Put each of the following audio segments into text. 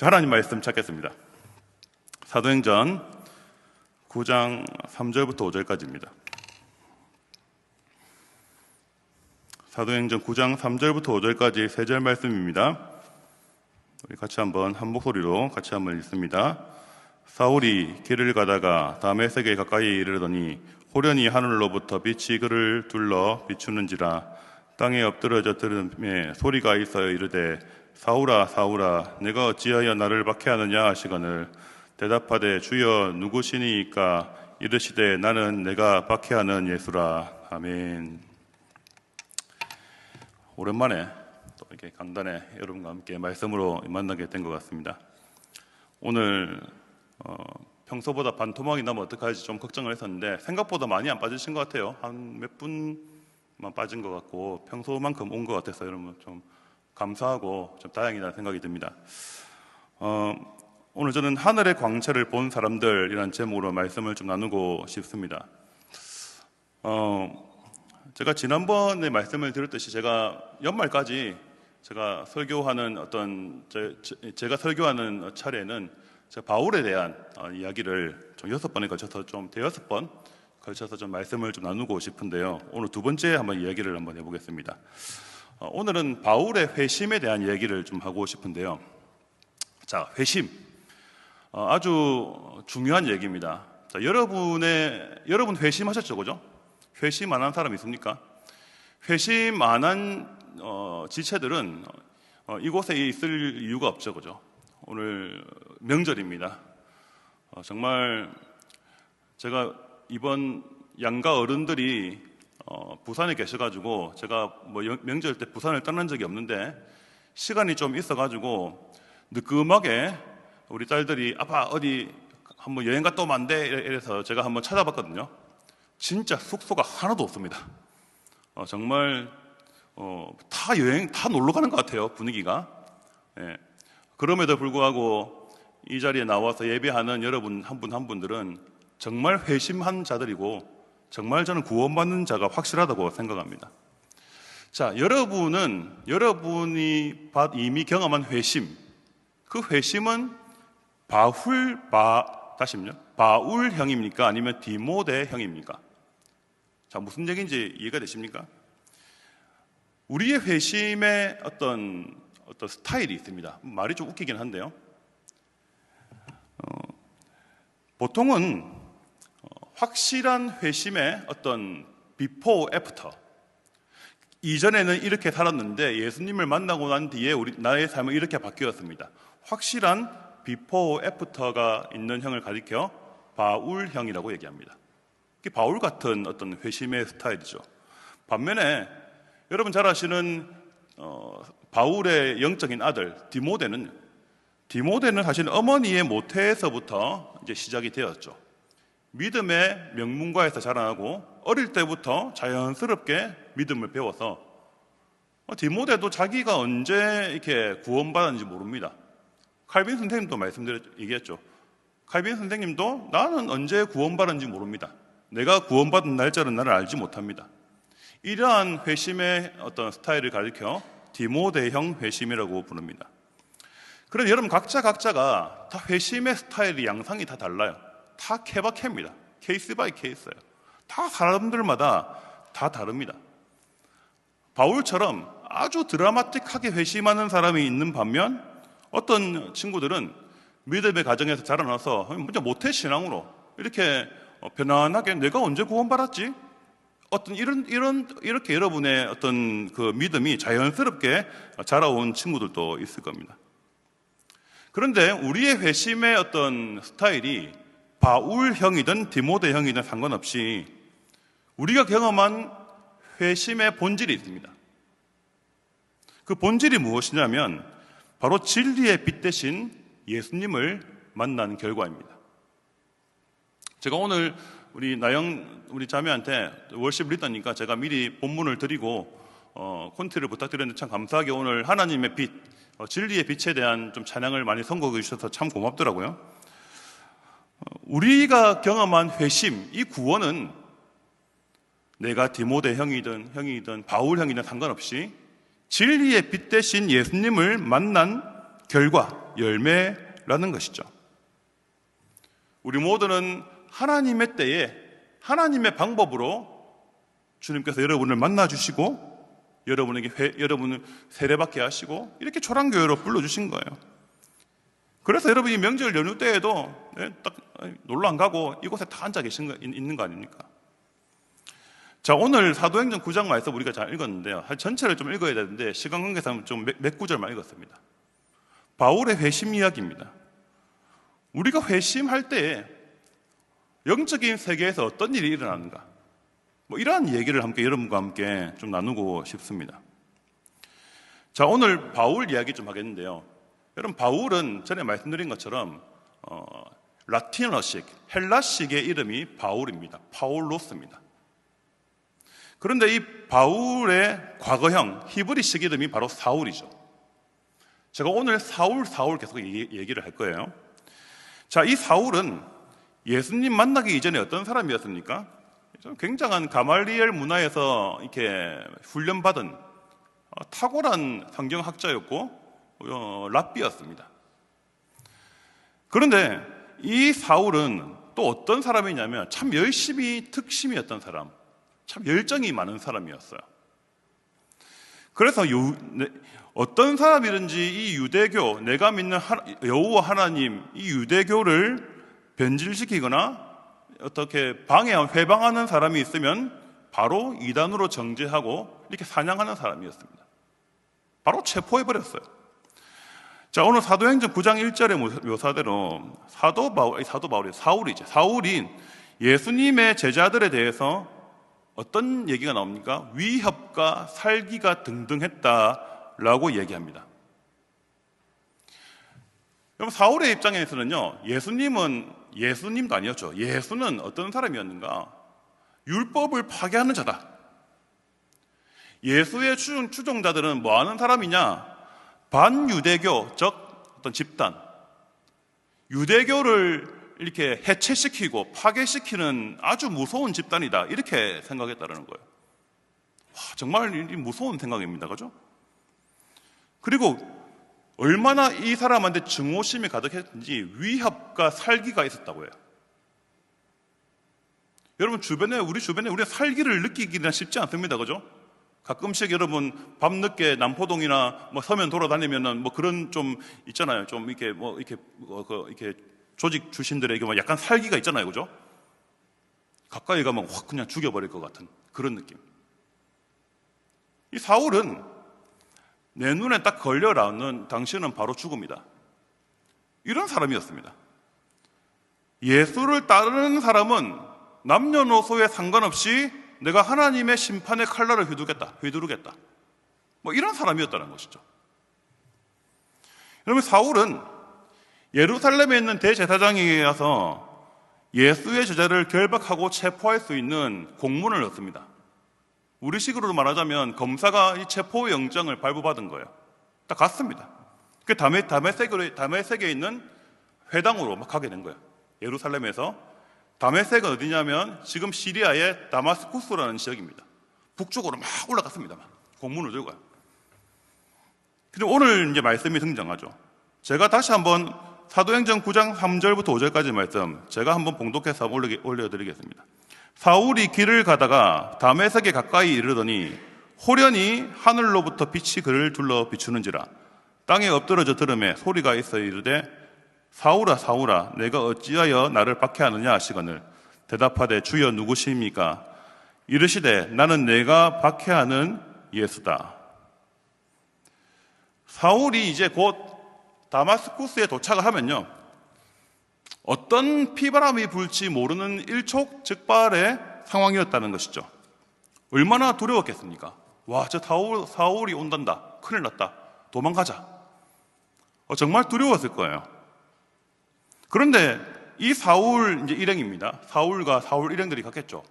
하나님 말씀 찾겠습니다. 사도행전 9장 3절부터 5절까지입니다. 사도행전 9장 3절부터 5절까지 3절 말씀입니다. 우리 같이 한번 한 목소리로 같이 한번 읽습니다. 사울이 길을 가다가 다메섹에 가까이 이르더니 호련히 하늘로부터 빛이 그를 둘러 비추는지라. 땅에 엎드러져 들음에 소리가 있어요 이르되 사울아 사울아 내가 어찌하여 나를 박해하느냐 하시거늘 대답하되 주여 누구시니이까 이르시되 나는 내가 박해하는 예수라. 아멘. 오랜만에 또 이렇게 강단에 여러분과 함께 말씀으로 만나게 된 것 같습니다. 오늘 평소보다 반토막이 나면 어떡할지 좀 걱정을 했었는데 생각보다 많이 안 빠지신 것 같아요. 한 몇 분만 빠진 것 같고 평소만큼 온 것 같아서 여러분 좀 감사하고 좀 다행이라는 생각이 듭니다. 오늘 저는 하늘의 광채를 본 사람들이라는 제목으로 말씀을 좀 나누고 싶습니다. 제가 지난번에 말씀을 드렸듯이 제가 연말까지 제가 설교하는 제가 설교하는 차례는 제가 바울에 대한 이야기를 좀 6번에 걸쳐서 좀 대여섯 번 걸쳐서 좀 말씀을 좀 나누고 싶은데요. 오늘 두 번째 한번 이야기를 한번 해보겠습니다. 오늘은 바울의 회심에 대한 이야기를 좀 하고 싶은데요. 자, 회심. 아주 중요한 얘기입니다. 자, 여러분 회심하셨죠, 그죠? 회심 안 한 사람 있습니까? 회심 안 한 지체들은 이곳에 있을 이유가 없죠, 그죠? 오늘 명절입니다. 정말 제가 이번 양가 어른들이 부산에 계셔가지고 제가 뭐 명절 때 부산을 떠난 적이 없는데 시간이 좀 있어가지고 느낌하게 우리 딸들이 아빠 어디 한번 여행 갔다 오면 안 돼? 이래서 제가 한번 찾아봤거든요. 진짜 숙소가 하나도 없습니다. 정말 다 놀러 가는 것 같아요, 분위기가. 예. 그럼에도 불구하고 이 자리에 나와서 예배하는 여러분 한 분 한 분들은 정말 회심한 자들이고 정말 저는 구원받는 자가 확실하다고 생각합니다. 자, 여러분이 이미 경험한 회심, 그 회심은 바울형입니까? 아니면 디모데형입니까? 자, 무슨 얘기인지 이해가 되십니까? 우리의 회심의 어떤 스타일이 있습니다. 말이 좀 웃기긴 한데요. 보통은 확실한 회심의 어떤 비포 애프터, 이전에는 이렇게 살았는데 예수님을 만나고 난 뒤에 나의 삶은 이렇게 바뀌었습니다. 확실한 비포 애프터가 있는 형을 가리켜 바울형이라고 얘기합니다. 이게 바울 같은 어떤 회심의 스타일이죠. 반면에 여러분 잘 아시는 바울의 영적인 아들 디모데는 사실 어머니의 모태에서부터 이제 시작이 되었죠. 믿음의 명문가에서 자라나고 어릴 때부터 자연스럽게 믿음을 배워서 디모데도 자기가 언제 이렇게 구원받았는지 모릅니다. 칼빈 선생님도 얘기했죠. 칼빈 선생님도 나는 언제 구원받았는지 모릅니다. 내가 구원받은 날짜는 나를 알지 못합니다. 이러한 회심의 어떤 스타일을 가리켜 디모데형 회심이라고 부릅니다. 그런데 여러분 각자가 다 회심의 스타일이 양상이 다 달라요. 다 케바케입니다. 케이스 바이 케이스예요. 다 사람들마다 다 다릅니다. 바울처럼 아주 드라마틱하게 회심하는 사람이 있는 반면 어떤 친구들은 믿음의 가정에서 자라나서 먼저 모태신앙으로 이렇게 편안하게 내가 언제 구원받았지? 이렇게 여러분의 어떤 그 믿음이 자연스럽게 자라온 친구들도 있을 겁니다. 그런데 우리의 회심의 어떤 스타일이 바울형이든 디모데형이든 상관없이 우리가 경험한 회심의 본질이 있습니다. 그 본질이 무엇이냐면 바로 진리의 빛 대신 예수님을 만난 결과입니다. 제가 오늘 우리 자매한테 월십 리더니까 제가 미리 본문을 드리고 콘티를 부탁드렸는데 참 감사하게 오늘 하나님의 빛, 진리의 빛에 대한 좀 찬양을 많이 선곡해 주셔서 참 고맙더라고요. 우리가 경험한 회심, 이 구원은 내가 디모데 형이든 바울 형이든 상관없이 진리의 빛 대신 예수님을 만난 결과, 열매라는 것이죠. 우리 모두는 하나님의 때에 하나님의 방법으로 주님께서 여러분을 만나주시고 여러분을 세례받게 하시고 이렇게 초랑교회로 불러주신 거예요. 그래서 여러분이 명절 연휴 때에도 딱 놀러 안 가고 이곳에 다 앉아 있는 거 아닙니까? 자, 오늘 사도행전 9장 말씀 우리가 잘 읽었는데요. 전체를 좀 읽어야 되는데 시간 관계상 좀 몇 구절만 읽었습니다. 바울의 회심 이야기입니다. 우리가 회심할 때 영적인 세계에서 어떤 일이 일어나는가? 이러한 얘기를 함께 여러분과 함께 좀 나누고 싶습니다. 자, 오늘 바울 이야기 좀 하겠는데요. 여러분, 바울은 전에 말씀드린 것처럼 라틴어식, 헬라식의 이름이 바울입니다. 파울로스입니다. 그런데 이 바울의 과거형 히브리식 이름이 바로 사울이죠. 제가 오늘 사울 계속 얘기를 할 거예요. 자, 이 사울은 예수님 만나기 이전에 어떤 사람이었습니까? 굉장한 가말리엘 문화에서 이렇게 훈련받은 탁월한 성경학자였고 랍비였습니다. 그런데 이 사울은 또 어떤 사람이냐면 참 열심히 특심이었던 사람, 참 열정이 많은 사람이었어요. 그래서 어떤 사람이든지 이 유대교, 내가 믿는 여호와 하나님, 이 유대교를 변질시키거나 어떻게 회방하는 사람이 있으면 바로 이단으로 정죄하고 이렇게 사냥하는 사람이었습니다. 바로 체포해버렸어요. 자, 오늘 사도행전 9장 1절의 묘사대로 사울이 예수님의 제자들에 대해서 어떤 얘기가 나옵니까? 위협과 살기가 등등했다라고 얘기합니다. 그럼 사울의 입장에서는요, 예수님도 아니었죠. 예수는 어떤 사람이었는가? 율법을 파괴하는 자다. 예수의 추종자들은 뭐 하는 사람이냐? 반유대교, 즉 어떤 집단, 유대교를 이렇게 해체시키고 파괴시키는 아주 무서운 집단이다, 이렇게 생각했다는 거예요. 와, 정말 무서운 생각입니다. 그죠? 그리고 얼마나 이 사람한테 증오심이 가득했는지 위협과 살기가 있었다고 해요. 여러분, 우리 주변에 우리가 살기를 느끼기는 쉽지 않습니다. 그죠? 가끔씩 여러분 밤늦게 남포동이나 서면 돌아다니면은 그런 좀 있잖아요. 좀 이렇게 이렇게 조직 출신들에게 약간 살기가 있잖아요. 그죠? 가까이 가면 확 그냥 죽여버릴 것 같은 그런 느낌. 이 사울은 내 눈에 딱 걸려라는 당신은 바로 죽음이다, 이런 사람이었습니다. 예수를 따르는 사람은 남녀노소에 상관없이 내가 하나님의 심판의 칼날을 휘두르겠다, 이런 사람이었다는 것이죠. 여러분, 사울은 예루살렘에 있는 대제사장에게 가서 예수의 제자를 결박하고 체포할 수 있는 공문을 얻습니다. 우리식으로 말하자면 검사가 이 체포 영장을 발부받은 거예요. 딱 갔습니다. 그 다메섹에 있는 회당으로 막 가게 된 거예요. 예루살렘에서. 다메섹은 어디냐면 지금 시리아의 다마스쿠스라는 지역입니다. 북쪽으로 막 올라갔습니다. 공문을 들고요. 근데 오늘 이제 말씀이 등장하죠. 제가 다시 한번 사도행전 9장 3절부터 5절까지 말씀 제가 한번 봉독해서 올려드리겠습니다. 사울이 길을 가다가 다메섹에 가까이 이르더니 호련히 하늘로부터 빛이 그를 둘러 비추는지라. 땅에 엎드러져 들음에 소리가 있어 이르되 사울아 사울아 내가 어찌하여 나를 박해하느냐 하시거늘 대답하되 주여 누구십니까? 이르시되 나는 내가 박해하는 예수다. 사울이 이제 곧 다마스쿠스에 도착을 하면요, 어떤 피바람이 불지 모르는 일촉즉발의 상황이었다는 것이죠. 얼마나 두려웠겠습니까? 와, 저 사울이 온단다, 큰일 났다, 도망가자. 정말 두려웠을 거예요. 그런데 이 사울 이제 일행입니다. 사울과 사울 일행들이 갔겠죠.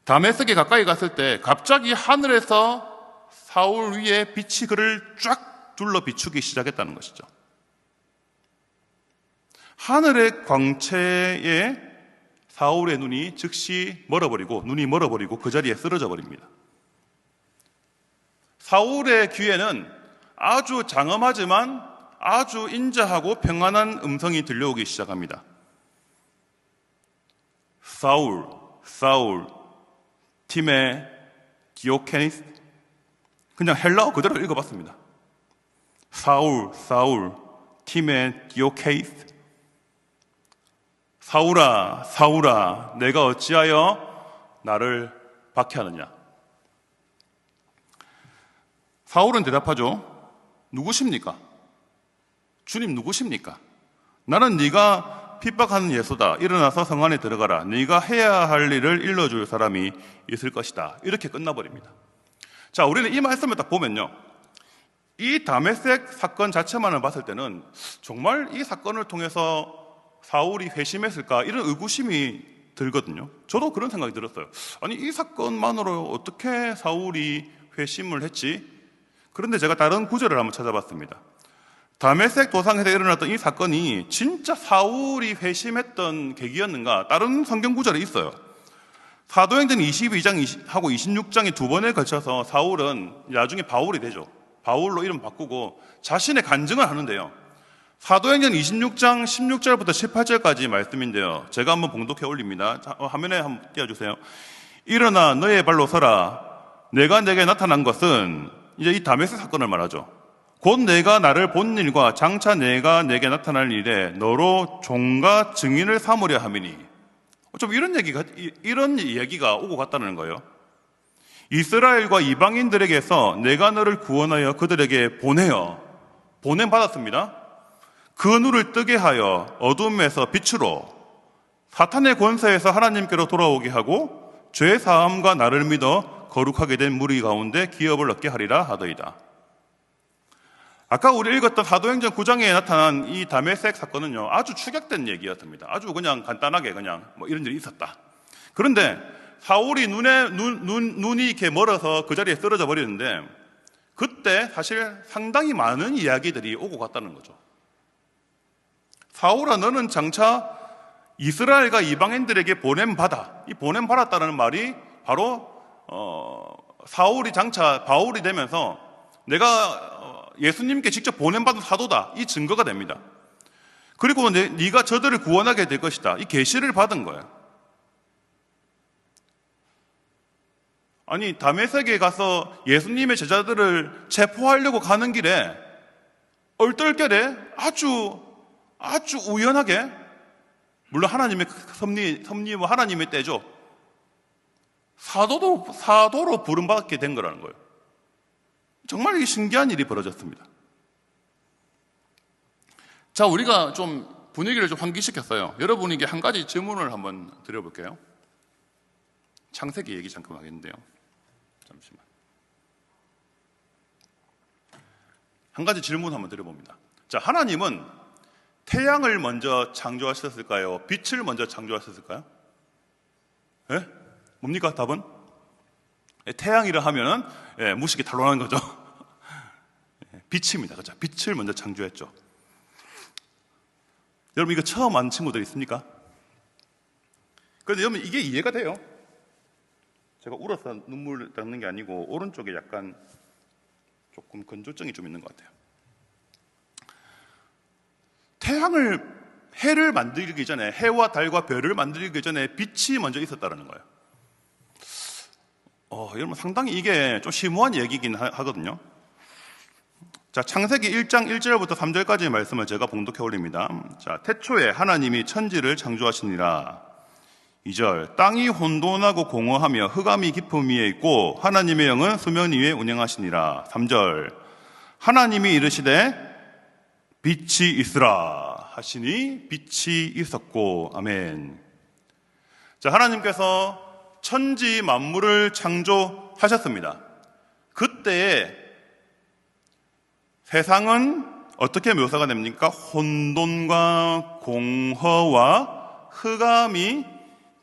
다메섹에 가까이 갔을 때 갑자기 하늘에서 사울 위에 빛이 그를 쫙 둘러 비추기 시작했다는 것이죠. 하늘의 광채에 사울의 눈이 즉시 눈이 멀어버리고 그 자리에 쓰러져 버립니다. 사울의 귀에는 아주 장엄하지만 아주 인자하고 평안한 음성이 들려오기 시작합니다. 사울, 사울, 팀의 디오케니스. 그냥 헬라어 그대로 읽어봤습니다. 사울, 사울, 팀의 디오케이스. 사울아, 사울아, 내가 어찌하여 나를 박해하느냐. 사울은 대답하죠. 누구십니까? 주님 누구십니까? 나는 네가 핍박하는 예수다. 일어나서 성 안에 들어가라. 네가 해야 할 일을 일러줄 사람이 있을 것이다. 이렇게 끝나버립니다. 자, 우리는 이 말씀을 딱 보면요, 이 다메섹 사건 자체만을 봤을 때는 정말 이 사건을 통해서 사울이 회심했을까, 이런 의구심이 들거든요. 저도 그런 생각이 들었어요. 아니, 이 사건만으로 어떻게 사울이 회심을 했지? 그런데 제가 다른 구절을 한번 찾아봤습니다. 다메섹 도상에서 일어났던 이 사건이 진짜 사울이 회심했던 계기였는가? 다른 성경 구절에 있어요. 사도행전 22장하고 26장에 두 번에 걸쳐서 사울은 나중에 바울이 되죠. 바울로 이름 바꾸고 자신의 간증을 하는데요. 사도행전 26장 16절부터 18절까지 말씀인데요. 제가 한번 봉독해 올립니다. 화면에 한번 띄워주세요. 일어나 너의 발로 서라. 내가 내게 나타난 것은, 이제 이 다메섹 사건을 말하죠. 곧 내가 나를 본 일과 장차 내가 내게 나타날 일에 너로 종과 증인을 삼으려 함이니. 좀 이런 얘기가 오고 갔다는 거예요. 이스라엘과 이방인들에게서 내가 너를 구원하여 그들에게 보냄받았습니다. 그 눈을 뜨게 하여 어둠에서 빛으로, 사탄의 권세에서 하나님께로 돌아오게 하고 죄 사함과 나를 믿어 거룩하게 된 무리 가운데 기업을 얻게 하리라 하더이다. 아까 우리 읽었던 사도행전 9장에 나타난 이 다메섹 사건은요, 아주 축약된 얘기였습니다. 아주 그냥 간단하게 그냥 뭐 이런 일이 있었다. 그런데 사울이 눈이 이렇게 멀어서 그 자리에 쓰러져 버리는데, 그때 사실 상당히 많은 이야기들이 오고 갔다는 거죠. 사울아, 너는 장차 이스라엘과 이방인들에게 보냄받아. 이 보냄받았다는 말이 바로 사울이 장차 바울이 되면서 내가 예수님께 직접 보냄받은 사도다, 이 증거가 됩니다. 그리고 네가 저들을 구원하게 될 것이다, 이 계시를 받은 거예요. 아니, 다메섹에 가서 예수님의 제자들을 체포하려고 가는 길에 얼떨결에 아주 우연하게, 물론 하나님의 섭리와 하나님의 때죠, 사도로 부름받게 된 거라는 거예요. 정말 이게 신기한 일이 벌어졌습니다. 자, 우리가 좀 분위기를 좀 환기시켰어요. 여러분에게 한 가지 질문을 한번 드려볼게요. 창세기 얘기 잠깐 하겠는데요. 잠시만. 한 가지 질문 한번 드려봅니다. 자, 하나님은 태양을 먼저 창조하셨을까요? 빛을 먼저 창조하셨을까요? 예? 뭡니까 답은? 태양이라 하면은 무식이 탄로나는 거죠. 빛입니다. 그렇죠? 빛을 먼저 창조했죠. 여러분, 이거 처음 안 친구들 있습니까? 그런데 여러분, 이게 이해가 돼요. 제가 울어서 눈물 닦는 게 아니고 오른쪽에 약간 조금 건조증이 좀 있는 것 같아요. 해를 만들기 전에, 해와 달과 별을 만들기 전에 빛이 먼저 있었다는 거예요. 여러분, 상당히 이게 좀 심오한 얘기긴 하거든요. 자, 창세기 1장 1절부터 3절까지의 말씀을 제가 봉독해 올립니다. 자, 태초에 하나님이 천지를 창조하시니라. 2절, 땅이 혼돈하고 공허하며 흑암이 깊음 위에 있고 하나님의 영은 수면 위에 운행하시니라. 3절, 하나님이 이르시되 빛이 있으라 하시니 빛이 있었고. 아멘. 자, 하나님께서 천지 만물을 창조하셨습니다. 그때에 세상은 어떻게 묘사가 됩니까? 혼돈과 공허와 흑암이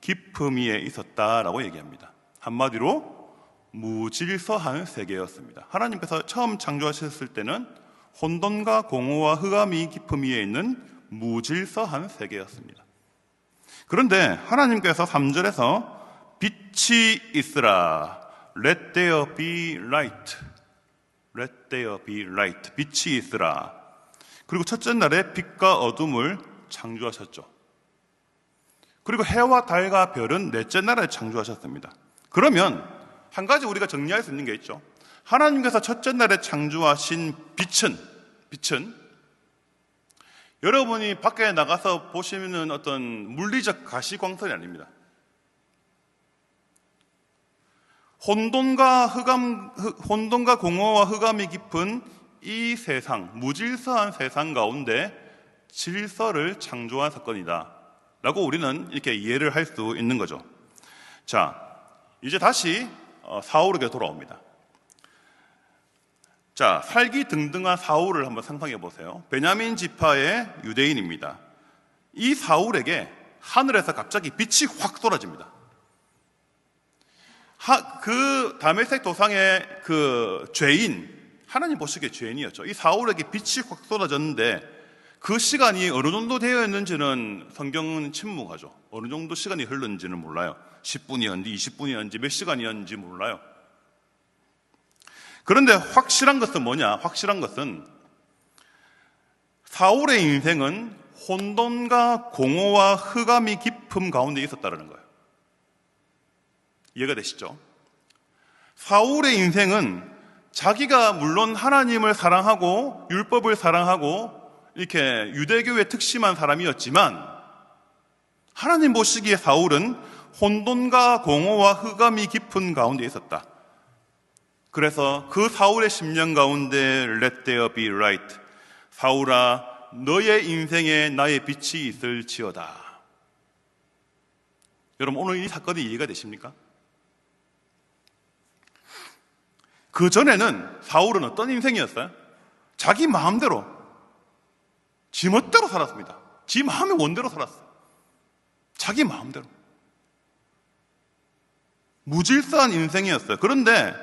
깊음 위에 있었다라고 얘기합니다. 한마디로 무질서한 세계였습니다. 하나님께서 처음 창조하셨을 때는 혼돈과 공허와 흑암이 깊음 위에 있는 무질서한 세계였습니다. 그런데 하나님께서 3절에서 빛이 있으라, Let there be light, Let there be light, 빛이 있으라. 그리고 첫째 날에 빛과 어둠을 창조하셨죠. 그리고 해와 달과 별은 넷째 날에 창조하셨습니다. 그러면 한 가지 우리가 정리할 수 있는 게 있죠. 하나님께서 첫째 날에 창조하신 빛은 여러분이 밖에 나가서 보시는 어떤 물리적 가시광선이 아닙니다. 혼돈과 공허와 흑암이 깊은 이 세상, 무질서한 세상 가운데 질서를 창조한 사건이다 라고 우리는 이렇게 이해를 할 수 있는 거죠. 자, 이제 다시 사울에게 돌아옵니다. 자, 살기 등등한 사울을 한번 상상해 보세요. 베냐민 지파의 유대인입니다. 이 사울에게 하늘에서 갑자기 빛이 확 쏟아집니다. 그 다메섹 도상의 그 죄인, 하나님 보시기에 죄인이었죠. 이 사울에게 빛이 확 쏟아졌는데 그 시간이 어느 정도 되어 있는지는 성경은 침묵하죠. 어느 정도 시간이 흘렀는지는 몰라요. 10분이었는지 20분이었는지 몇 시간이었는지 몰라요. 그런데 확실한 것은 뭐냐? 확실한 것은 사울의 인생은 혼돈과 공허와 흑암이 깊음 가운데 있었다는 거예요. 이해가 되시죠? 사울의 인생은 자기가 물론 하나님을 사랑하고 율법을 사랑하고 이렇게 유대교에 특심한 사람이었지만 하나님 보시기에 사울은 혼돈과 공허와 흑암이 깊은 가운데 있었다. 그래서 그 사울의 심령 가운데 Let there be light. 사울아, 너의 인생에 나의 빛이 있을지어다. 여러분, 오늘 이 사건이 이해가 되십니까? 그 전에는 사울은 어떤 인생이었어요? 자기 마음대로, 지 멋대로 살았습니다. 지 마음의 원대로 살았어요. 자기 마음대로. 무질서한 인생이었어요. 그런데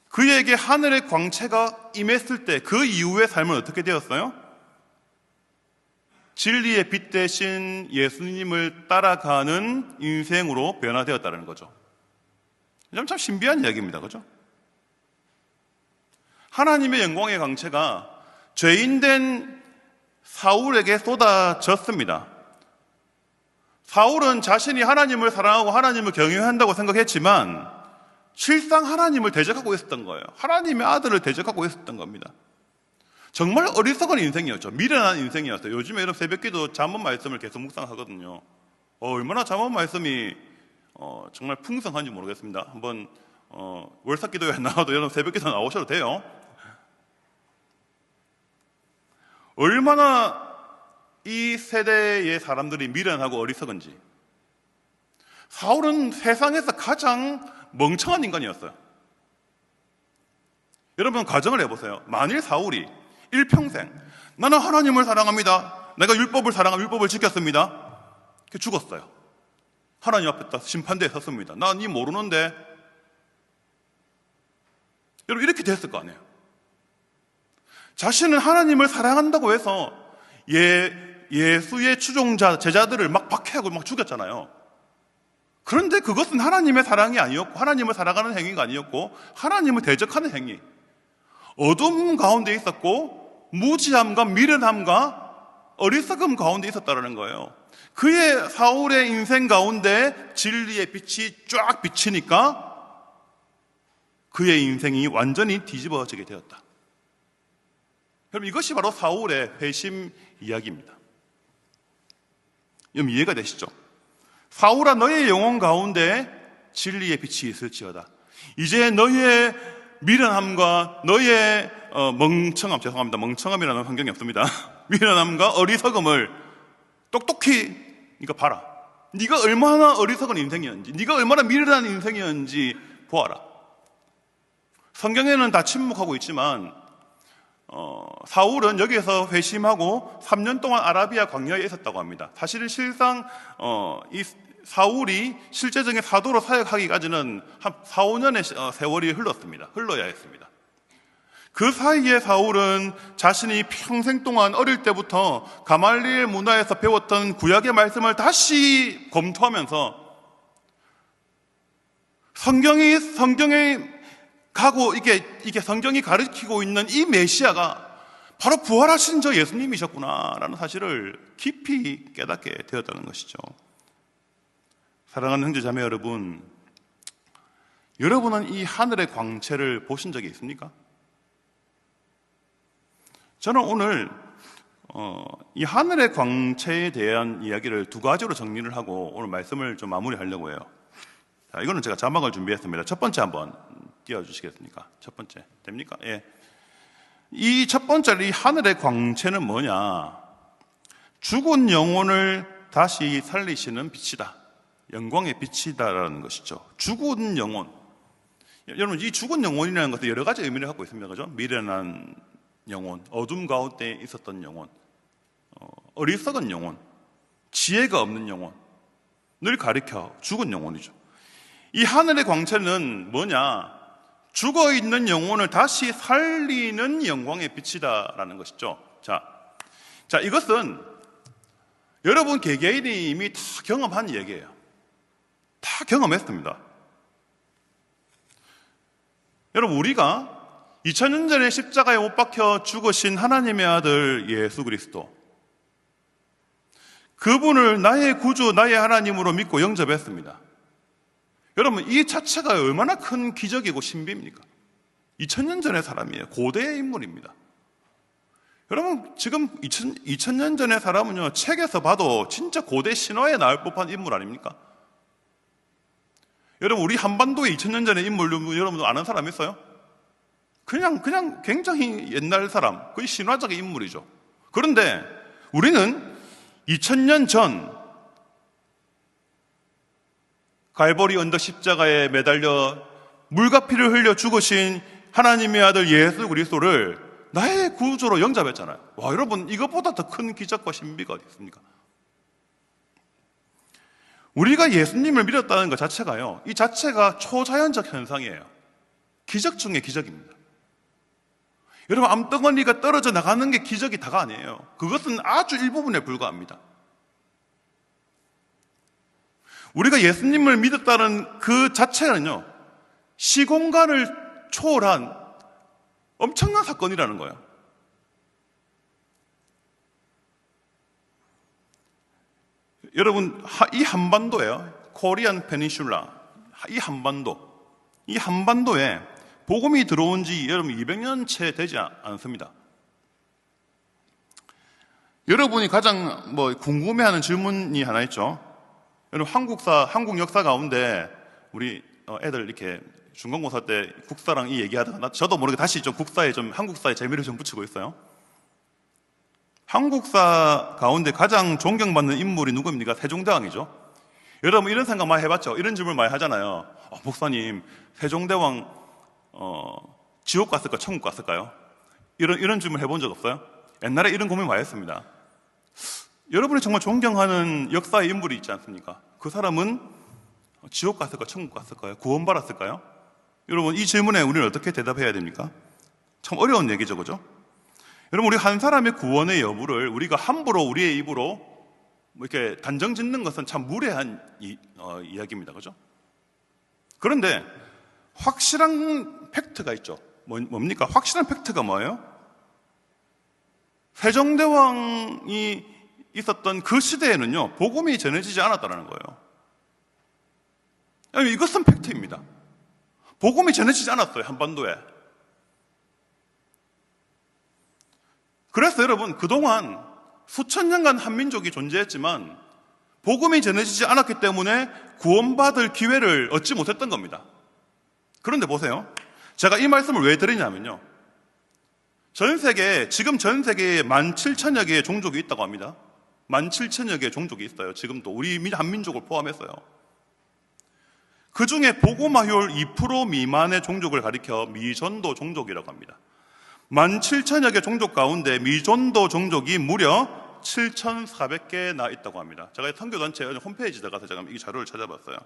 그에게 하늘의 광채가 임했을 때 그 이후의 삶은 어떻게 되었어요? 진리의 빛 대신 예수님을 따라가는 인생으로 변화되었다는 거죠. 참 신비한 이야기입니다. 그죠? 하나님의 영광의 광채가 죄인된 사울에게 쏟아졌습니다. 사울은 자신이 하나님을 사랑하고 하나님을 경외한다고 생각했지만 실상 하나님을 대적하고 있었던 거예요. 하나님의 아들을 대적하고 있었던 겁니다. 정말 어리석은 인생이었죠. 미련한 인생이었어요. 요즘에 이런 새벽기도 잠언 말씀을 계속 묵상하거든요. 얼마나 잠언 말씀이 정말 풍성한지 모르겠습니다. 한번 월삭기도에 나와도 여러분 새벽기도 나오셔도 돼요. 얼마나 이 세대의 사람들이 미련하고 어리석은지. 사울은 세상에서 가장 멍청한 인간이었어요. 여러분 가정을 해보세요. 만일 사울이 일평생 나는 하나님을 사랑합니다. 내가 율법을 사랑하고 율법을 지켰습니다. 죽었어요. 하나님 앞에 심판대에 섰습니다. 난 이 모르는데. 여러분 이렇게 됐을 거 아니에요. 자신은 하나님을 사랑한다고 해서 예수의 추종자 제자들을 막 박해하고 막 죽였잖아요. 그런데 그것은 하나님의 사랑이 아니었고 하나님을 사랑하는 행위가 아니었고 하나님을 대적하는 행위, 어둠 가운데 있었고 무지함과 미련함과 어리석음 가운데 있었다는 거예요. 그의 사울의 인생 가운데 진리의 빛이 쫙 비치니까 그의 인생이 완전히 뒤집어지게 되었다. 여러분 이것이 바로 사울의 회심 이야기입니다. 여러분 이해가 되시죠? 사울아 너의 영혼 가운데 진리의 빛이 있을지어다. 이제 너의 미련함과 너의 멍청함, 죄송합니다. 멍청함이라는 환경이 없습니다. 미련함과 어리석음을 똑똑히 이거 봐라. 네가 얼마나 어리석은 인생이었는지, 네가 얼마나 미련한 인생이었는지 보아라. 성경에는 다 침묵하고 있지만 사울은 여기에서 회심하고 3년 동안 아라비아 광야에 있었다고 합니다. 사실은 실상 이 사울이 실제적인 사도로 사역하기까지는 한 4, 5년의 세월이 흘러야 했습니다. 그 사이에 사울은 자신이 평생 동안 어릴 때부터 가말리엘 문화에서 배웠던 구약의 말씀을 다시 검토하면서 성경에 가고 이게 성경이 가르치고 있는 이 메시아가 바로 부활하신 저 예수님이셨구나라는 사실을 깊이 깨닫게 되었다는 것이죠. 사랑하는 형제 자매 여러분, 여러분은 이 하늘의 광채를 보신 적이 있습니까? 저는 오늘 이 하늘의 광채에 대한 이야기를 두 가지로 정리를 하고 오늘 말씀을 좀 마무리하려고 해요. 자, 이거는 제가 자막을 준비했습니다. 첫 번째 한번 띄워주시겠습니까? 첫 번째 됩니까? 예. 이 첫 번째 이 하늘의 광채는 뭐냐? 죽은 영혼을 다시 살리시는 빛이다. 영광의 빛이다라는 것이죠. 죽은 영혼. 여러분, 이 죽은 영혼이라는 것은 여러 가지 의미를 갖고 있습니다. 그죠? 미련한 영혼, 어둠 가운데 있었던 영혼, 어리석은 영혼, 지혜가 없는 영혼을 가리켜 죽은 영혼이죠. 이 하늘의 광채는 뭐냐? 죽어 있는 영혼을 다시 살리는 영광의 빛이다라는 것이죠. 자, 이것은 여러분 개개인이 이미 다 경험한 얘기예요. 다 경험했습니다. 여러분, 우리가 2000년 전에 십자가에 못 박혀 죽으신 하나님의 아들 예수 그리스도, 그분을 나의 구주, 나의 하나님으로 믿고 영접했습니다. 여러분, 이 자체가 얼마나 큰 기적이고 신비입니까? 2000년 전의 사람이에요. 고대의 인물입니다. 여러분, 지금 2000년 전의 사람은요, 책에서 봐도 진짜 고대 신화에 나올 법한 인물 아닙니까? 여러분, 우리 한반도의 2000년 전의 인물 여러분도 아는 사람 있어요? 그냥 굉장히 옛날 사람, 거의 신화적인 인물이죠. 그런데 우리는 2000년 전 갈보리 언덕 십자가에 매달려 물과 피를 흘려 죽으신 하나님의 아들 예수 그리스도를 나의 구주로 영접했잖아요. 와, 여러분, 이것보다 더 큰 기적과 신비가 어디 있습니까? 우리가 예수님을 믿었다는 것 자체가요, 이 자체가 초자연적 현상이에요. 기적 중에 기적입니다. 여러분, 암덩어리가 떨어져 나가는 게 기적이 다가 아니에요. 그것은 아주 일부분에 불과합니다. 우리가 예수님을 믿었다는 그 자체는요, 시공간을 초월한 엄청난 사건이라는 거예요. 여러분, 이 한반도예요. 코리안 페닌슐라, 이 한반도에 복음이 들어온 지 여러분 200년 채 되지 않습니다. 여러분이 가장 궁금해하는 질문이 하나 있죠. 여러분, 한국 역사 가운데 우리 애들 이렇게 중간고사 때 국사랑 이 얘기하다가 저도 모르게 다시 좀 한국사에 재미를 좀 붙이고 있어요. 한국사 가운데 가장 존경받는 인물이 누구입니까? 세종대왕이죠. 여러분, 이런 생각 많이 해봤죠? 이런 질문 많이 하잖아요. 목사님, 세종대왕 지옥 갔을까 천국 갔을까요? 이런 질문 해본 적 없어요? 옛날에 이런 고민 많이 했습니다. 여러분이 정말 존경하는 역사의 인물이 있지 않습니까? 그 사람은 지옥 갔을까 천국 갔을까요? 구원받았을까요? 여러분, 이 질문에 우리는 어떻게 대답해야 됩니까? 참 어려운 얘기죠, 그죠? 여러분, 우리 한 사람의 구원의 여부를 우리가 함부로 우리의 입으로 이렇게 단정 짓는 것은 참 무례한 이야기입니다, 그죠? 그런데 확실한 팩트가 있죠. 뭡니까? 확실한 팩트가 뭐예요? 세종대왕이 있었던 그 시대에는요, 복음이 전해지지 않았다는 거예요. 이것은 팩트입니다. 복음이 전해지지 않았어요, 한반도에. 그래서 여러분, 그동안 수천 년간 한민족이 존재했지만 복음이 전해지지 않았기 때문에 구원받을 기회를 얻지 못했던 겁니다. 그런데 보세요. 제가 이 말씀을 왜 드리냐면요, 지금 전 세계에 17,000여 개의 종족이 있다고 합니다. 17,000여 개의 종족이 있어요. 지금도 우리 한민족을 포함했어요. 그 중에 복음화율 2% 미만의 종족을 가리켜 미전도 종족이라고 합니다. 17,000여 개 종족 가운데 미전도 종족이 무려 7,400개나 있다고 합니다. 제가 선교단체 홈페이지에 가서 제가 이 자료를 찾아봤어요.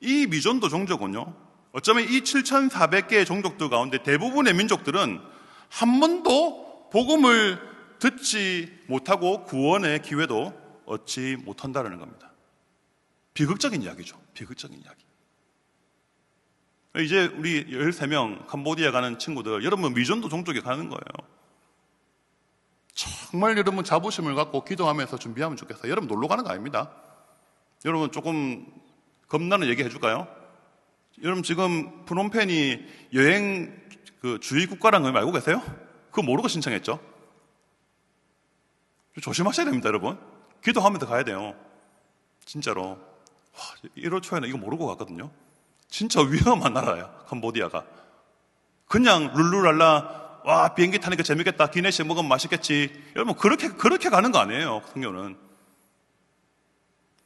이 미전도 종족은요, 어쩌면 이 7,400개의 종족들 가운데 대부분의 민족들은 한 번도 복음을 듣지 못하고 구원의 기회도 얻지 못한다는 겁니다. 비극적인 이야기죠. 비극적인 이야기. 이제 우리 13명 캄보디아 가는 친구들, 여러분 미전도 종족에 가는 거예요. 정말 여러분 자부심을 갖고 기도하면서 준비하면 좋겠어요. 여러분 놀러 가는 거 아닙니다. 여러분 조금 겁나는 얘기 해줄까요? 여러분 지금 프놈펜이 여행 주의 국가라는 걸 알고 계세요? 그거 모르고 신청했죠? 조심하셔야 됩니다, 여러분. 기도하면서 가야 돼요. 진짜로. 1월 초에는 이거 모르고 갔거든요. 진짜 위험한 나라야, 캄보디아가. 그냥 룰루랄라, 와, 비행기 타니까 재밌겠다. 기내식 먹으면 맛있겠지. 여러분, 그렇게 가는 거 아니에요, 성경은.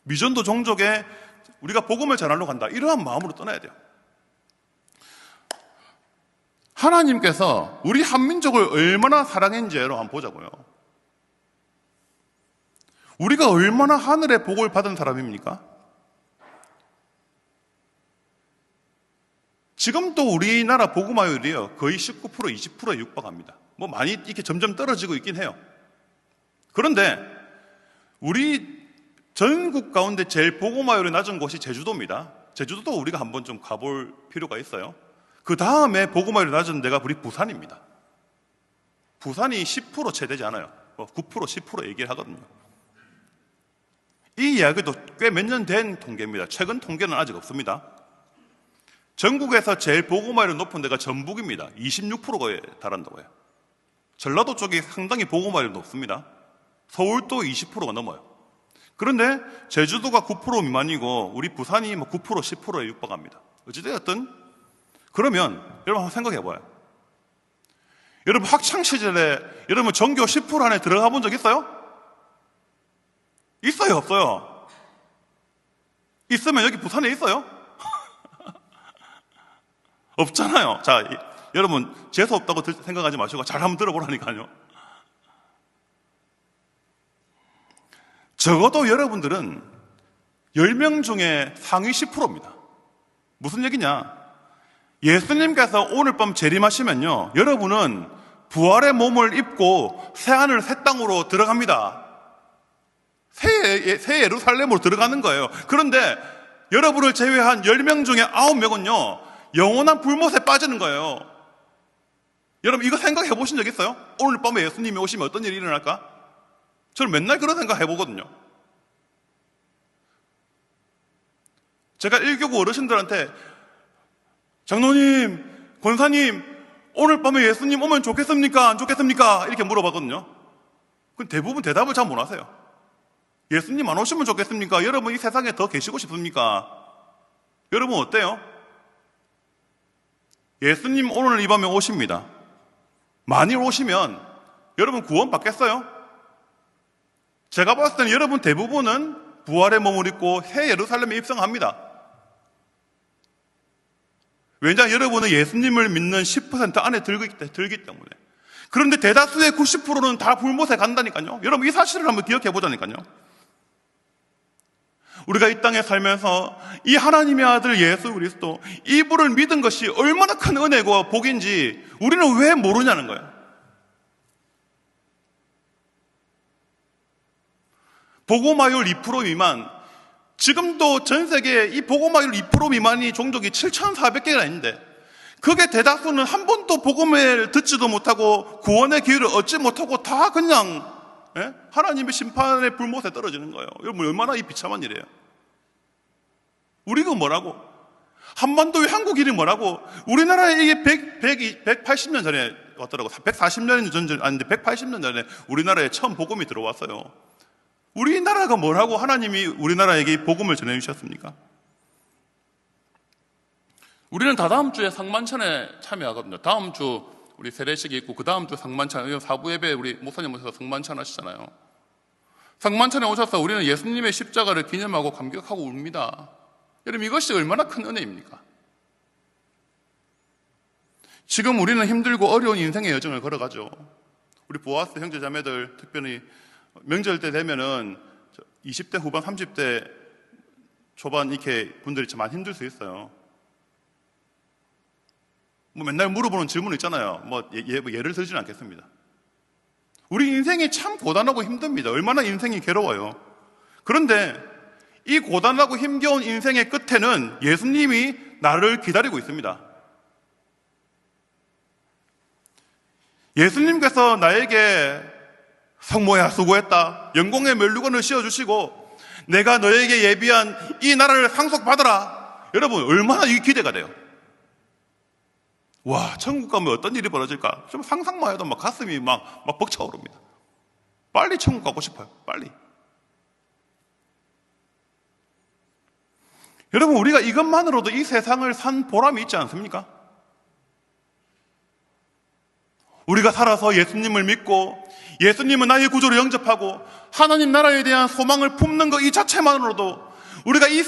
미전도 종족에 우리가 복음을 전하러 간다. 이러한 마음으로 떠나야 돼요. 하나님께서 우리 한민족을 얼마나 사랑했는지 한번 보자고요. 우리가 얼마나 하늘의 복을 받은 사람입니까? 지금도 우리나라 복음화율이요, 거의 19%, 20%에 육박합니다. 뭐 많이 이렇게 점점 떨어지고 있긴 해요. 그런데 우리 전국 가운데 제일 복음화율이 낮은 곳이 제주도입니다. 제주도도 우리가 한번 좀 가볼 필요가 있어요. 그 다음에 복음화율이 낮은 데가 우리 부산입니다. 부산이 10% 채 되지 않아요. 9%, 10% 얘기를 하거든요. 이 이야기도 꽤 몇 년 된 통계입니다. 최근 통계는 아직 없습니다. 전국에서 제일 복음화율이 높은 데가 전북입니다. 26%에 달한다고 해요. 전라도 쪽이 상당히 복음화율이 높습니다. 서울도 20%가 넘어요. 그런데 제주도가 9% 미만이고 우리 부산이 9%, 10%에 육박합니다. 어찌되었든 그러면 여러분 한번 생각해 봐요. 여러분 학창 시절에 여러분 전교 10% 안에 들어가 본 적 있어요? 있어요, 없어요? 있으면 여기 부산에 있어요? 없잖아요. 자, 여러분 재수 없다고 생각하지 마시고 잘 한번 들어보라니까요. 적어도 여러분들은 10명 중에 상위 10%입니다. 무슨 얘기냐? 예수님께서 오늘 밤 재림하시면요, 여러분은 부활의 몸을 입고 새하늘 새 땅으로 들어갑니다. 새 예루살렘으로 들어가는 거예요. 그런데 여러분을 제외한 10명 중에 9명은요 영원한 불못에 빠지는 거예요. 여러분 이거 생각해 보신 적 있어요? 오늘 밤에 예수님이 오시면 어떤 일이 일어날까? 저는 맨날 그런 생각 해보거든요. 제가 1교구 어르신들한테 장로님, 권사님, 오늘 밤에 예수님 오면 좋겠습니까? 안 좋겠습니까? 이렇게 물어봤거든요. 근데 대부분 대답을 잘 못 하세요. 예수님 안 오시면 좋겠습니까? 여러분 이 세상에 더 계시고 싶습니까? 여러분 어때요? 예수님 오늘 이 밤에 오십니다. 만일 오시면 여러분 구원 받겠어요? 제가 봤을 때는 여러분 대부분은 부활의 몸을 입고 새 예루살렘에 입성합니다. 왜냐? 여러분은 예수님을 믿는 10% 안에 들기 때문에. 그런데 대다수의 90%는 다 불못에 간다니까요. 여러분 이 사실을 한번 기억해 보자니까요. 우리가 이 땅에 살면서 이 하나님의 아들 예수 그리스도, 이분을 믿은 것이 얼마나 큰 은혜고 복인지 우리는 왜 모르냐는 거예요. 복음화율 2% 미만, 지금도 전 세계에 이 복음화율 2% 미만이 종족이 7,400개가 있는데 그게 대다수는 한 번도 복음을 듣지도 못하고 구원의 기회를 얻지 못하고 다 그냥 하나님의 심판의 불못에 떨어지는 거예요. 여러분 얼마나 이 비참한 일이에요. 우리가 뭐라고? 한반도의 한국인이 뭐라고? 우리나라에 이게 180년 전에 왔더라고. 140년 전, 아닌데 180년 전에 우리나라에 처음 복음이 들어왔어요. 우리나라가 뭐라고 하나님이 우리나라에게 복음을 전해주셨습니까? 우리는 다다음 주에 상만찬에 참여하거든요. 다음 주 우리 세례식이 있고 그 다음 주 상만찬, 사부 예배 우리 목사님 오셔서 상만찬 하시잖아요. 상만찬에 오셔서 우리는 예수님의 십자가를 기념하고 감격하고 웁니다. 여러분 이것이 얼마나 큰 은혜입니까? 지금 우리는 힘들고 어려운 인생의 여정을 걸어가죠. 우리 보아스 형제자매들 특별히 명절 때 되면은 20대 후반 30대 초반 이렇게 분들이 참 많이 힘들 수 있어요. 뭐 맨날 물어보는 질문 있잖아요. 예를 들지는 않겠습니다. 우리 인생이 참 고단하고 힘듭니다. 얼마나 인생이 괴로워요. 그런데 이 고단하고 힘겨운 인생의 끝에는 예수님이 나를 기다리고 있습니다. 예수님께서 나에게 성모야 수고했다, 영광의 멸류관을 씌워주시고 내가 너에게 예비한 이 나라를 상속받아라. 여러분 얼마나 이 기대가 돼요. 와, 천국 가면 어떤 일이 벌어질까? 좀 상상만 해도 막 가슴이 막 벅차오릅니다. 빨리 천국 가고 싶어요. 빨리. 여러분 우리가 이것만으로도 이 세상을 산 보람이 있지 않습니까? 우리가 살아서 예수님을 믿고 예수님은 나의 구주로 영접하고 하나님 나라에 대한 소망을 품는 것 이 자체만으로도 우리가 이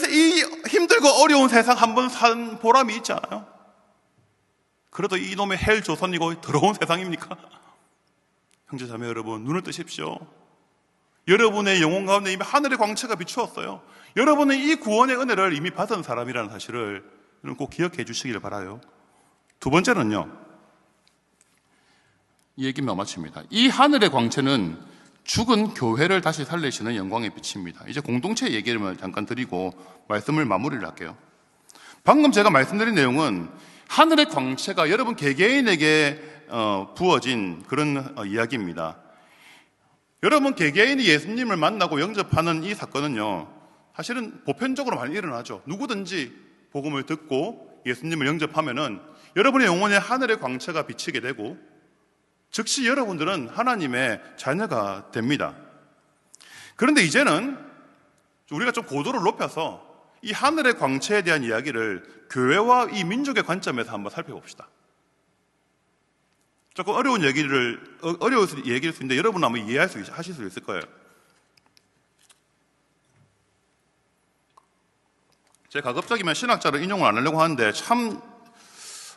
힘들고 어려운 세상 한번 산 보람이 있지 않아요? 그래도 이놈의 헬 조선이고 더러운 세상입니까? 형제자매 여러분 눈을 뜨십시오. 여러분의 영혼 가운데 이미 하늘의 광채가 비추었어요. 여러분은 이 구원의 은혜를 이미 받은 사람이라는 사실을 꼭 기억해 주시기를 바라요. 두 번째는요, 이 얘기만 마칩니다. 이 하늘의 광채는 죽은 교회를 다시 살리시는 영광의 빛입니다. 이제 공동체 얘기를 잠깐 드리고 말씀을 마무리를 할게요. 방금 제가 말씀드린 내용은 하늘의 광채가 여러분 개개인에게 부어진 그런 이야기입니다. 여러분 개개인이 예수님을 만나고 영접하는 이 사건은요, 사실은 보편적으로 많이 일어나죠. 누구든지 복음을 듣고 예수님을 영접하면은 여러분의 영혼에 하늘의 광채가 비치게 되고 즉시 여러분들은 하나님의 자녀가 됩니다. 그런데 이제는 우리가 좀 고도를 높여서 이 하늘의 광채에 대한 이야기를 교회와 이 민족의 관점에서 한번 살펴봅시다. 조금 어려운 얘기일 수 있는데 여러분 아마 하실 수 있을 거예요. 제가 가급적이면 신학자를 인용을 안 하려고 하는데 참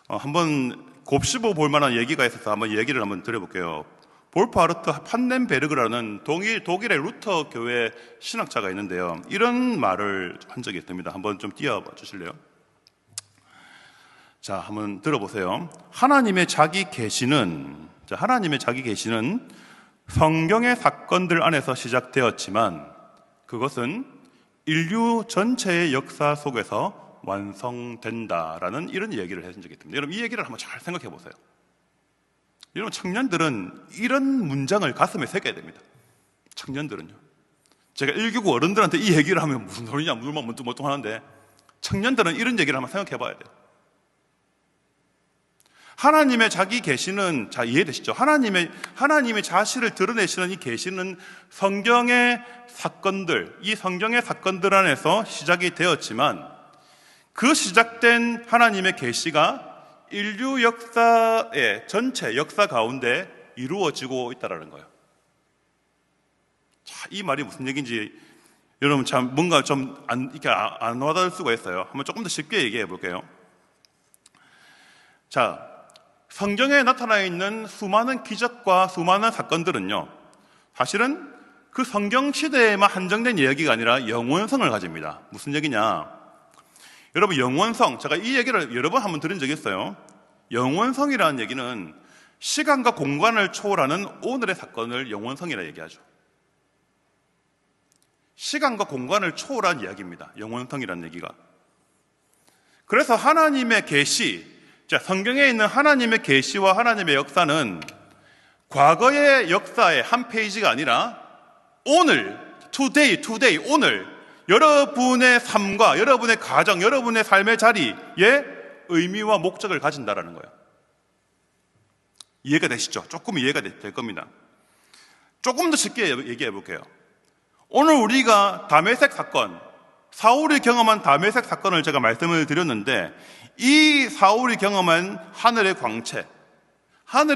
한번 곱씹어 볼 만한 얘기가 있어서 한번 얘기를 한번 드려볼게요. 볼프하르트 판넨베르그라는 독일의 루터 교회 신학자가 있는데요, 이런 말을 한 적이 있습니다. 한번 좀 띄워봐 주실래요? 자, 한번 들어보세요. 하나님의 자기 계시는 성경의 사건들 안에서 시작되었지만 그것은 인류 전체의 역사 속에서 완성된다라는 이런 얘기를 해준 적이 있습니다. 여러분 이 얘기를 한번 잘 생각해 보세요. 여러분 청년들은 이런 문장을 가슴에 새겨야 됩니다. 청년들은요. 제가 1교구 어른들한테 이 얘기를 하면 무슨 소리냐 물만 멀뚱멀뚱하는데 청년들은 이런 얘기를 한번 생각해 봐야 돼요. 하나님의 자기 계시는, 자 이해되시죠? 하나님의 자신을 드러내시는 이 계시는 성경의 사건들, 이 성경의 사건들 안에서 시작이 되었지만 그 시작된 하나님의 계시가 인류 역사의 전체 역사 가운데 이루어지고 있다라는 거예요. 자, 이 말이 무슨 얘기인지 여러분 참 뭔가 좀 안 와닿을 수가 있어요. 한번 조금 더 쉽게 얘기해 볼게요. 자, 성경에 나타나 있는 수많은 기적과 수많은 사건들은요, 사실은 그 성경 시대에만 한정된 이야기가 아니라 영원성을 가집니다. 무슨 얘기냐? 여러분 영원성, 제가 이 얘기를 여러 번 한번 들은 적이 있어요. 영원성이라는 얘기는 시간과 공간을 초월하는 오늘의 사건을 영원성이라 얘기하죠. 시간과 공간을 초월한 이야기입니다. 영원성이라는 얘기가. 그래서 하나님의 계시, 자 성경에 있는 하나님의 계시와 하나님의 역사는 과거의 역사의 한 페이지가 아니라 오늘, today, 오늘 여러분의 삶과 여러분의 가정, 여러분의 삶의 자리에 의미와 목적을 가진다라는 거예요. 이해가 되시죠? 조금 이해가 될 겁니다. 조금 더 쉽게 얘기해 볼게요. 오늘 우리가 다메섹 사건, 사울이 경험한 다메섹 사건을 제가 말씀을 드렸는데 이 사울이 경험한 하늘의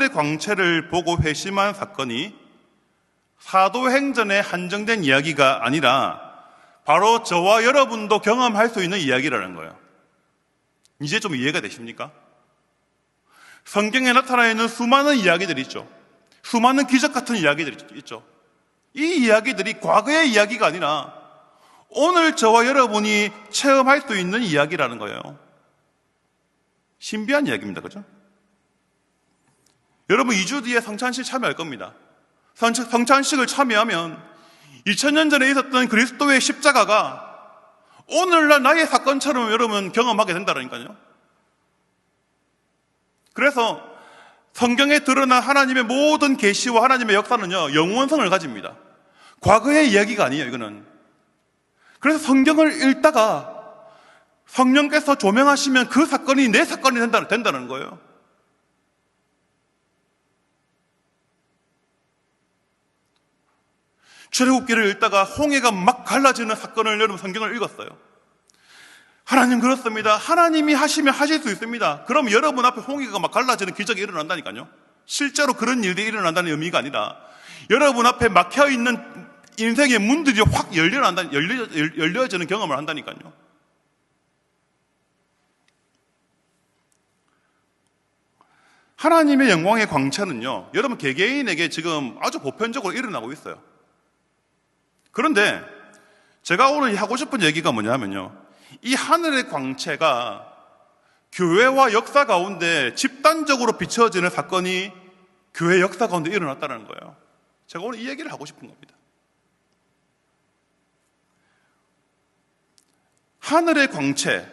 광채를 보고 회심한 사건이 사도행전에 한정된 이야기가 아니라 바로 저와 여러분도 경험할 수 있는 이야기라는 거예요. 이제 좀 이해가 되십니까? 성경에 나타나 있는 수많은 이야기들이 있죠. 수많은 기적 같은 이야기들이 있죠. 이 이야기들이 과거의 이야기가 아니라 오늘 저와 여러분이 체험할 수 있는 이야기라는 거예요. 신비한 이야기입니다. 그죠? 여러분 2주 뒤에 성찬식 참여할 겁니다. 성찬식을 참여하면 2000년 전에 있었던 그리스도의 십자가가 오늘날 나의 사건처럼 여러분 경험하게 된다니까요. 그래서 성경에 드러난 하나님의 모든 계시와 하나님의 역사는요, 영원성을 가집니다. 과거의 이야기가 아니에요, 이거는. 그래서 성경을 읽다가 성령께서 조명하시면 그 사건이 내 사건이 된다는 거예요. 출애굽기를 읽다가 홍해가 막 갈라지는 사건을 여러분 성경을 읽었어요. 하나님 그렇습니다. 하나님이 하시면 하실 수 있습니다. 그럼 여러분 앞에 홍해가 막 갈라지는 기적이 일어난다니까요. 실제로 그런 일들이 일어난다는 의미가 아니라 여러분 앞에 막혀있는 인생의 문들이 확 열려지는 경험을 한다니까요. 하나님의 영광의 광채는요, 여러분 개개인에게 지금 아주 보편적으로 일어나고 있어요. 그런데 제가 오늘 하고 싶은 얘기가 뭐냐면요, 이 하늘의 광채가 교회와 역사 가운데 집단적으로 비춰지는 사건이 교회 역사 가운데 일어났다는 거예요. 제가 오늘 이 얘기를 하고 싶은 겁니다. 하늘의 광채,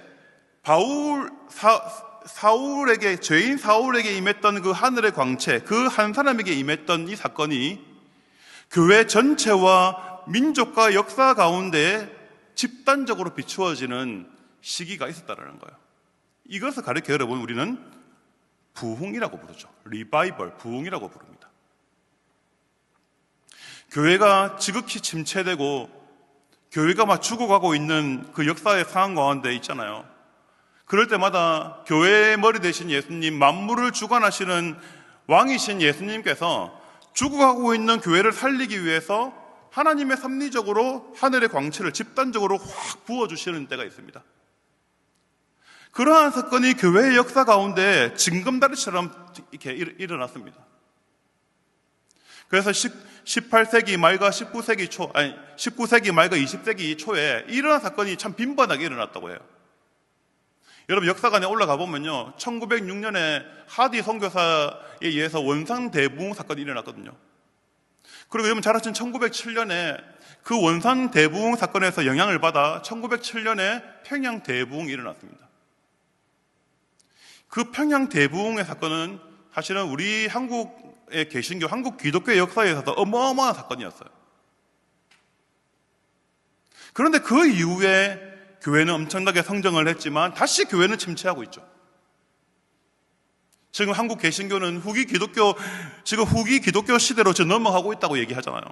사울에게, 죄인 사울에게 임했던 그 하늘의 광채, 그 한 사람에게 임했던 이 사건이 교회 전체와 민족과 역사 가운데 집단적으로 비추어지는 시기가 있었다는 거예요. 이것을 가리켜 여러분 우리는 부흥이라고 부르죠. 리바이벌, 부흥이라고 부릅니다. 교회가 지극히 침체되고 교회가 막 죽어가고 있는 그 역사의 상황 가운데 있잖아요. 그럴 때마다 교회의 머리 되신 예수님, 만물을 주관하시는 왕이신 예수님께서 죽어가고 있는 교회를 살리기 위해서 하나님의 섭리적으로 하늘의 광채를 집단적으로 확 부어주시는 때가 있습니다. 그러한 사건이 교회의 역사 가운데 징검다리처럼 이렇게 일어났습니다. 그래서 18세기 말과 19세기 말과 20세기 초에 이러한 사건이 참 빈번하게 일어났다고 해요. 여러분 역사관에 올라가 보면요, 1906년에 하디 선교사에 의해서 원산 대부흥 사건이 일어났거든요. 그리고 여러분 잘 아시는 1907년에 그 원산 대부흥 사건에서 영향을 받아 1907년에 평양 대부흥이 일어났습니다. 그 평양 대부흥의 사건은 사실은 우리 한국의 개신교, 한국 기독교의 역사에서도 어마어마한 사건이었어요. 그런데 그 이후에 교회는 엄청나게 성장을 했지만 다시 교회는 침체하고 있죠. 지금 한국 개신교는 후기 기독교 시대로 지금 넘어가고 있다고 얘기하잖아요.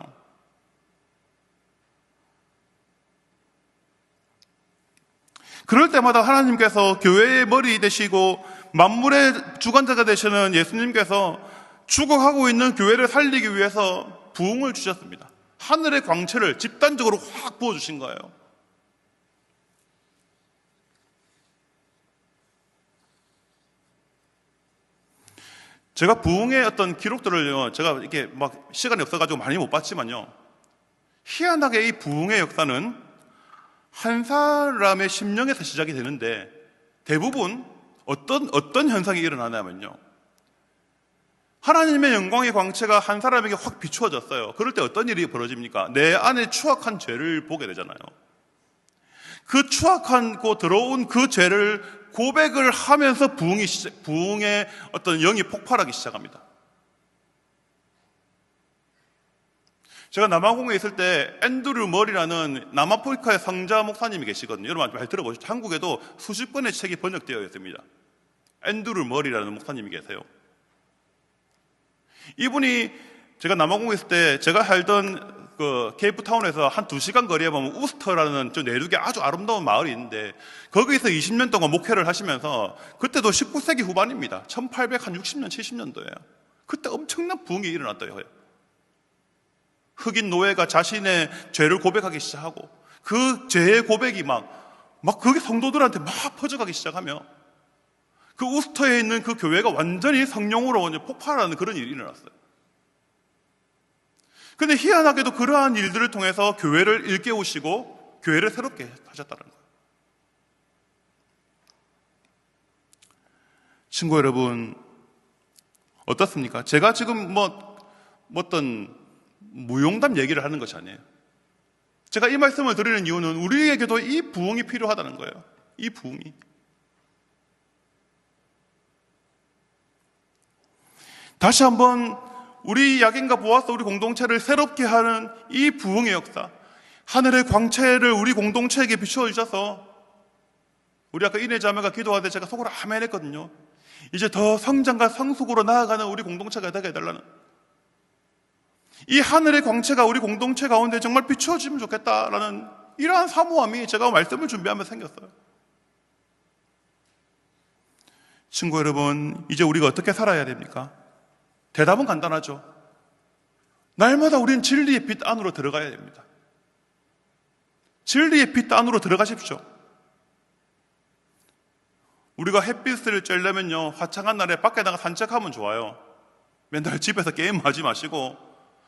그럴 때마다 하나님께서 교회의 머리 되시고 만물의 주관자가 되시는 예수님께서 죽어가고 있는 교회를 살리기 위해서 부흥을 주셨습니다. 하늘의 광채를 집단적으로 확 부어주신 거예요. 제가 부흥의 어떤 기록들을요, 제가 이렇게 막 시간이 없어가지고 많이 못 봤지만요, 희한하게 이 부흥의 역사는 한 사람의 심령에서 시작이 되는데 대부분 어떤 현상이 일어나냐면요, 하나님의 영광의 광채가 한 사람에게 확 비추어졌어요. 그럴 때 어떤 일이 벌어집니까? 내 안에 추악한 죄를 보게 되잖아요. 그 추악하고 들어온 그 죄를 고백을 하면서 부흥의 어떤 영이 폭발하기 시작합니다. 제가 남아공에 있을 때 앤드류 머리라는 남아프리카의 성자 목사님이 계시거든요. 여러분 잘 들어보시죠. 한국에도 수십 권의 책이 번역되어 있습니다. 앤드류 머리라는 목사님이 계세요. 이분이 제가 남아공에 있을 때 제가 살던 그 케이프타운에서 한 2시간 거리에 보면 우스터라는 좀 내륙에 아주 아름다운 마을이 있는데 거기서 20년 동안 목회를 하시면서 그때도 19세기 후반입니다. 1860년, 70년도예요. 그때 엄청난 부흥이 일어났다고 해요. 흑인 노예가 자신의 죄를 고백하기 시작하고 그 죄의 고백이 막 그게 성도들한테 막 퍼져가기 시작하며 그 우스터에 있는 그 교회가 완전히 성령으로 폭발하는 그런 일이 일어났어요. 근데 희한하게도 그러한 일들을 통해서 교회를 일깨우시고 교회를 새롭게 하셨다는 거예요. 친구 여러분, 어떻습니까? 제가 지금 어떤 무용담 얘기를 하는 것이 아니에요. 제가 이 말씀을 드리는 이유는 우리에게도 이 부흥이 필요하다는 거예요. 이 부흥이. 다시 한번 우리 야긴과 보아스 우리 공동체를 새롭게 하는 이 부흥의 역사, 하늘의 광채를 우리 공동체에게 비추어 주셔서, 우리 아까 이내 자매가 기도하되 제가 속으로 아멘 했거든요. 이제 더 성장과 성숙으로 나아가는 우리 공동체가 되게 해달라는, 이 하늘의 광채가 우리 공동체 가운데 정말 비추어지면 좋겠다라는 이러한 사모함이 제가 말씀을 준비하면서 생겼어요. 친구 여러분, 이제 우리가 어떻게 살아야 됩니까? 대답은 간단하죠. 날마다 우리는 진리의 빛 안으로 들어가야 됩니다. 진리의 빛 안으로 들어가십시오. 우리가 햇빛을 쬐려면요, 화창한 날에 밖에 나가 산책하면 좋아요. 맨날 집에서 게임하지 마시고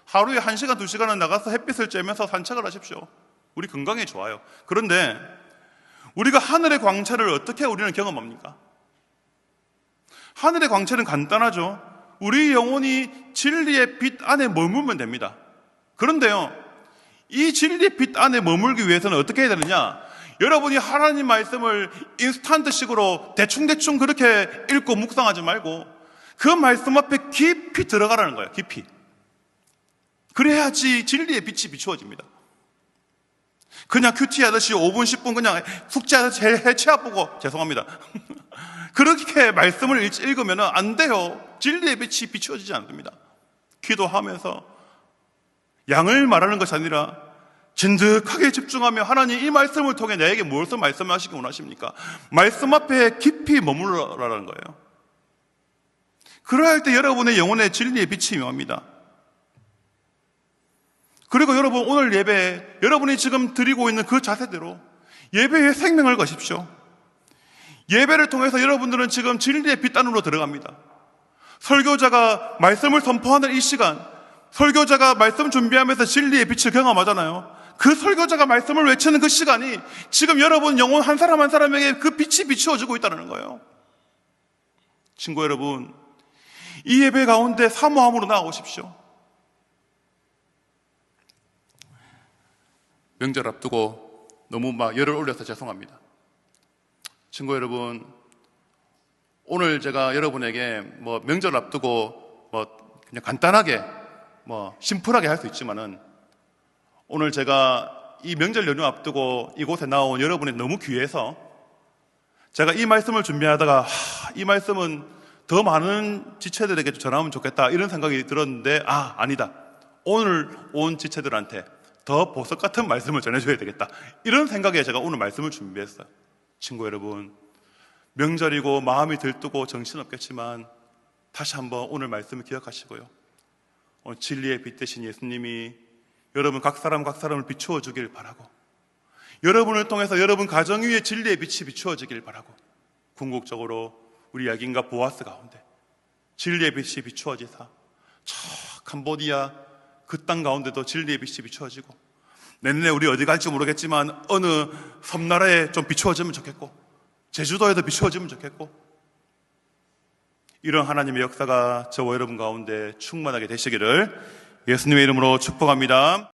하루에 1시간, 2시간은 나가서 햇빛을 쬐면서 산책을 하십시오. 우리 건강에 좋아요. 그런데 우리가 하늘의 광채를 어떻게 우리는 경험합니까? 하늘의 광채는 간단하죠. 우리 영혼이 진리의 빛 안에 머물면 됩니다. 그런데요, 이 진리의 빛 안에 머물기 위해서는 어떻게 해야 되느냐? 여러분이 하나님 말씀을 인스턴트식으로 대충대충 그렇게 읽고 묵상하지 말고 그 말씀 앞에 깊이 들어가라는 거예요. 깊이. 그래야지 진리의 빛이 비추어집니다. 그냥 큐티 하듯이 5분, 10분 그냥 숙제하듯이 해치아보고, 죄송합니다. 그렇게 말씀을 읽으면 안 돼요. 진리의 빛이 비추어지지 않습니다. 기도하면서 양을 말하는 것이 아니라 진득하게 집중하며 하나님 이 말씀을 통해 나에게 무엇을 말씀하시기 원하십니까? 말씀 앞에 깊이 머물러라는 거예요. 그럴 때 여러분의 영혼의 진리의 빛이 임합니다. 그리고 여러분, 오늘 예배, 여러분이 지금 드리고 있는 그 자세대로 예배에 생명을 거십시오. 예배를 통해서 여러분들은 지금 진리의 빛 안으로 들어갑니다. 설교자가 말씀을 선포하는 이 시간, 설교자가 말씀 준비하면서 진리의 빛을 경험하잖아요. 그 설교자가 말씀을 외치는 그 시간이 지금 여러분 영혼 한 사람 한 사람에게 그 빛이 비추어지고 있다는 거예요. 친구 여러분, 이 예배 가운데 사모함으로 나아오십시오. 명절 앞두고 너무 열을 올려서 죄송합니다. 친구 여러분, 오늘 제가 여러분에게 명절 앞두고 그냥 간단하게 심플하게 할 수 있지만은, 오늘 제가 이 명절 연휴 앞두고 이곳에 나온 여러분이 너무 귀해서 제가 이 말씀을 준비하다가 이 말씀은 더 많은 지체들에게 전하면 좋겠다 이런 생각이 들었는데, 아니다. 오늘 온 지체들한테 더 보석 같은 말씀을 전해줘야 되겠다, 이런 생각에 제가 오늘 말씀을 준비했어요. 친구 여러분, 명절이고 마음이 들뜨고 정신없겠지만 다시 한번 오늘 말씀을 기억하시고요, 오늘 진리의 빛 되신 예수님이 여러분 각 사람을 비추어 주길 바라고, 여러분을 통해서 여러분 가정 위에 진리의 빛이 비추어지길 바라고, 궁극적으로 우리 야긴과 보아스 가운데 진리의 빛이 비추어지사 저 캄보디아 그 땅 가운데도 진리의 빛이 비추어지고, 내년에 우리 어디 갈지 모르겠지만 어느 섬나라에 좀 비추어지면 좋겠고, 제주도에도 비추어지면 좋겠고, 이런 하나님의 역사가 저와 여러분 가운데 충만하게 되시기를 예수님의 이름으로 축복합니다.